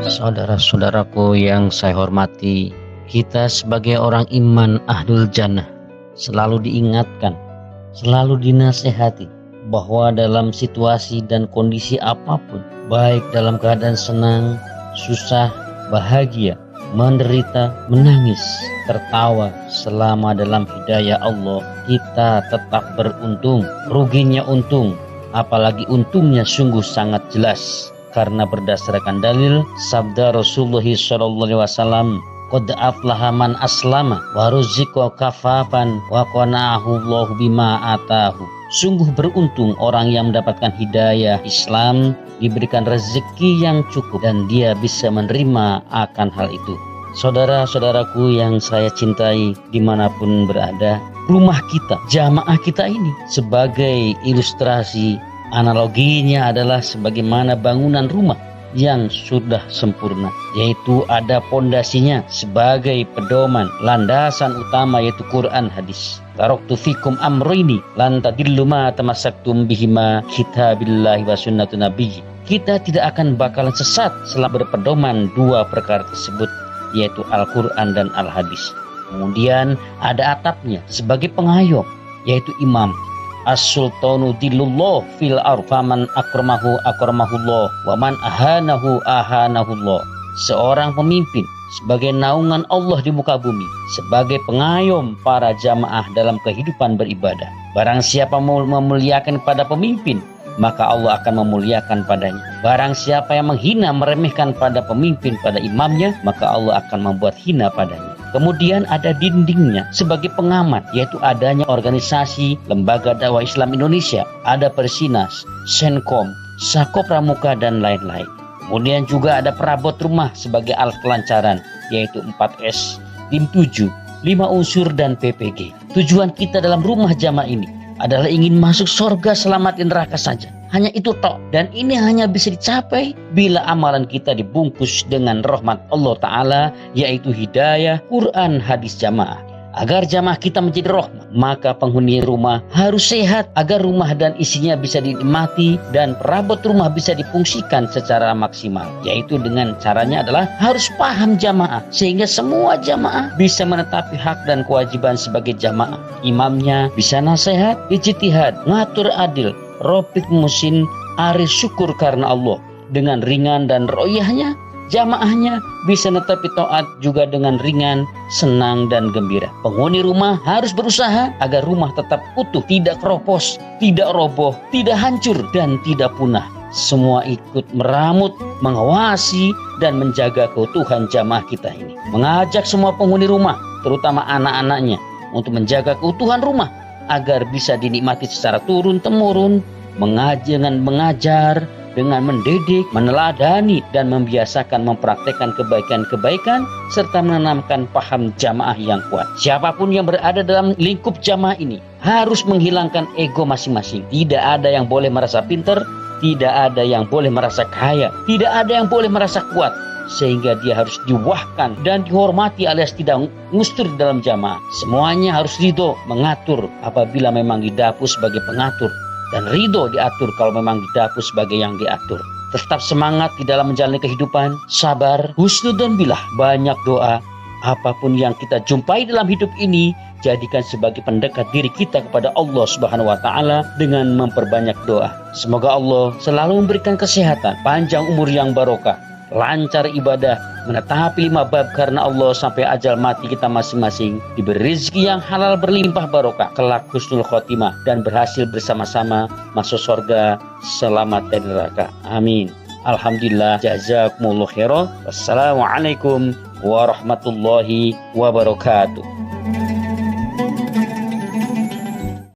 Saudara-saudaraku yang saya hormati, kita sebagai orang iman ahlul jannah selalu diingatkan, selalu dinasehati bahwa dalam situasi dan kondisi apapun, baik dalam keadaan senang, susah, bahagia, menderita, menangis, tertawa, selama dalam hidayah Allah, kita tetap beruntung. Ruginya untung, apalagi untungnya sungguh sangat jelas. Karena berdasarkan dalil sabda Rasulullah SAW, qad aflaha man aslama wa ruziqa kafafan wa qana'ahu Allah bima atahu. Sungguh beruntung orang yang mendapatkan hidayah Islam, diberikan rezeki yang cukup dan dia bisa menerima akan hal itu. Saudara-saudaraku yang saya cintai dimanapun berada, rumah kita, jamaah kita ini sebagai ilustrasi, analoginya adalah sebagaimana bangunan rumah yang sudah sempurna, yaitu ada pondasinya sebagai pedoman, landasan utama yaitu Quran hadis. Taraktu fikum amrayni lan tadillu ma tamassaktum bihima kitabillahi wa sunnatu nabiyyi. Kita tidak akan bakalan sesat selama berpedoman dua perkara tersebut, yaitu Al-Quran dan Al-Hadis. Kemudian ada atapnya sebagai pengayom, yaitu imam. As-sultanu dillullah fil arfaman akramahu akramahullah wa man ahanahu ahanahullah. Seorang pemimpin sebagai naungan Allah di muka bumi, sebagai pengayom para jamaah dalam kehidupan beribadah. Barang siapa memuliakan pada pemimpin, maka Allah akan memuliakan padanya. Barang siapa yang menghina, meremehkan pada pemimpin, pada imamnya, maka Allah akan membuat hina padanya. Kemudian ada dindingnya sebagai pengamat, yaitu adanya organisasi Lembaga Dakwah Islam Indonesia, ada Persinas, Senkom, Sako Pramuka, dan lain-lain. Kemudian juga ada perabot rumah sebagai alat kelancaran, yaitu 4S, Tim 7, 5 unsur, dan PPG. Tujuan kita dalam rumah jamaah ini adalah ingin masuk surga selamat di neraka saja. Hanya itu tok. Dan ini hanya bisa dicapai bila amalan kita dibungkus dengan rahmat Allah Ta'ala, yaitu hidayah, Quran, hadis, jamaah. Agar jamaah kita menjadi rahmat, maka penghuni rumah harus sehat agar rumah dan isinya bisa dinikmati dan perabot rumah bisa difungsikan secara maksimal. Yaitu dengan caranya adalah harus paham jamaah, sehingga semua jamaah bisa menetapi hak dan kewajiban sebagai jamaah. Imamnya bisa nasihat, ijtihad, ngatur adil, Ropik musin, aris syukur karena Allah. Dengan ringan dan royahnya, jamaahnya bisa netapi taat juga dengan ringan, senang, dan gembira. Penghuni rumah harus berusaha agar rumah tetap utuh, tidak keropos, tidak roboh, tidak hancur, dan tidak punah. Semua ikut meramut, mengawasi, dan menjaga keutuhan jamaah kita ini. Mengajak semua penghuni rumah, terutama anak-anaknya, untuk menjaga keutuhan rumah agar bisa dinikmati secara turun-temurun, dengan mengajar, dengan mendidik, meneladani, dan membiasakan mempraktekkan kebaikan-kebaikan, serta menanamkan paham jamaah yang kuat. Siapapun yang berada dalam lingkup jamaah ini harus menghilangkan ego masing-masing. Tidak ada yang boleh merasa pintar, tidak ada yang boleh merasa kaya, tidak ada yang boleh merasa kuat, sehingga dia harus diwahkan dan dihormati alias tidak ngustur di dalam jamaah. Semuanya harus ridho mengatur apabila memang didapus sebagai pengatur, dan ridho diatur kalau memang didapus sebagai yang diatur. Tetap semangat di dalam menjalani kehidupan, sabar, husnudon bilah, banyak doa. Apapun yang kita jumpai dalam hidup ini, jadikan sebagai pendekat diri kita kepada Allah Subhanahu wa Ta'ala dengan memperbanyak doa. Semoga Allah selalu memberikan kesehatan, panjang umur yang barokah, lancar ibadah, menetapi 5 bab karena Allah sampai ajal mati kita masing-masing, diberi rezeki yang halal berlimpah barokah, kelak husnul khotimah, dan berhasil bersama-sama masuk surga selamat dari neraka. Amin. Alhamdulillah, jazakumullah khairan. Wassalamualaikum warahmatullahi wabarakatuh.